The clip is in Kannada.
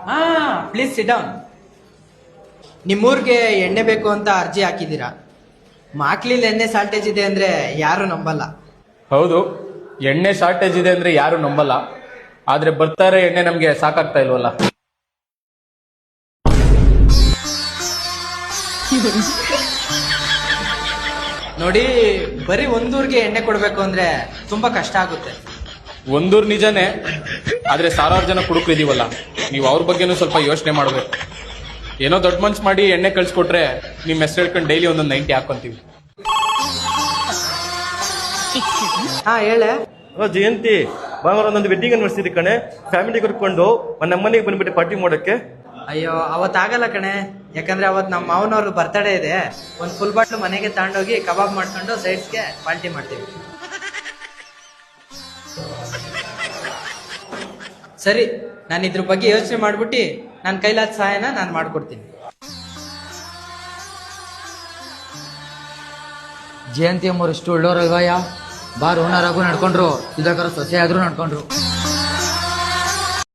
ಹಾ, ಪ್ಲೀಸ್ ಸಿಟ್ ಡೌನ್. ನಿಮ್ಮೂರ್ಗೆ ಎಣ್ಣೆ ಬೇಕು ಅಂತ ಅರ್ಜಿ ಹಾಕಿದ್ದೀರಾ. ಮಾಕ್ಲಿಲ್ ಎಣ್ಣೆ ಶಾರ್ಟೇಜ್ ಇದೆ ಅಂದ್ರೆ ಯಾರು ನಂಬಲ್ಲ. ಹೌದು, ಎಣ್ಣೆ ಶಾರ್ಟೇಜ್ ಇದೆ ಅಂದ್ರೆ ಯಾರು ನಂಬಲ್ಲ. ಆದ್ರೆ ಬರ್ತಾರೆ ಎಣ್ಣೆ ನಮ್ಗೆ ಸಾಕಾಗ್ತಾ ಇಲ್ವಲ್ಲ. ನೋಡಿ, ಬರೀ ಒಂದೂರ್ಗೆ ಎಣ್ಣೆ ಕೊಡ್ಬೇಕು ಅಂದ್ರೆ ತುಂಬಾ ಕಷ್ಟ ಆಗುತ್ತೆ. ಒಂದೂರ್ ನಿಜನೇ, ಆದ್ರೆ ಸಾವಿರಾರು ಜನ ಕುಡುಕ್ರಿದೀವಲ್ಲ, ನೀವು ಅವ್ರ ಬಗ್ಗೆನೂ ಸ್ವಲ್ಪ ಯೋಚನೆ ಮಾಡ್ಬೇಕು. ಏನೋ ದೊಡ್ಡ ಮನ್ಸ್ ಮಾಡಿ ಎಣ್ಣೆ ಕಳ್ಸಿಕೊಟ್ರೆ ನಿಮ್ ಹೆಸರು ಹೇಳ್ಕೊಂಡು ಡೈಲಿ ಒಂದೊಂದು 90 ಹಾಕೊಂತೀವಿ. ಹಾ, ಹೇಳೆ. ಜಯಂತಿ, ಭಾನುವಾರ ನಂದು ವೆಡ್ಡಿಂಗ್ ಅನಿವರ್ಸರಿ ಕಣೆ. ಫ್ಯಾಮಿಲಿ ಕರ್ಕೊಂಡು ನಮ್ಮ ಮನೆಗೆ ಬಂದ್ಬಿಟ್ಟು ಪಾರ್ಟಿ ಮಾಡೋಕ್ಕೆ. ಅಯ್ಯೋ, ಅವತ್ತಾಗಲ್ಲ ಕಣೆ. ಯಾಕಂದ್ರೆ ಅವತ್ ನಮ್ಮ ಮಾವನವ್ರ ಬರ್ತಡೇ ಇದೆ. ಒಂದ್ ಫುಲ್ ಬಾಟ್ಲು ಮನೆಗೆ ತಗೊಂಡೋಗಿ ಕಬಾಬ್ ಮಾಡ್ಕೊಂಡು ಸೈಡ್ಸ್ಗೆ ಪಾರ್ಟಿ ಮಾಡ್ತೀವಿ. ಸರಿ, ನಾನು ಇದ್ರ ಬಗ್ಗೆ ಯೋಚನೆ ಮಾಡ್ಬಿಟ್ಟು ನನ್ನ ಕೈಲಾದ ಸಹಾಯನ ನಾನು ಮಾಡ್ಕೊಡ್ತೀನಿ. ಜಯಂತಿ ಅಮ್ಮವ್ರು ಇಷ್ಟು ಒಳ್ಳೋರಲ್ವಯ್ಯ. ಬಾರ್ ಓನರ್ ಆಗು ನಡ್ಕೊಂಡ್ರು, ಇದಕ್ಕಾರ ಸೊಸೆ ಆದ್ರೂ ನಡ್ಕೊಂಡ್ರು.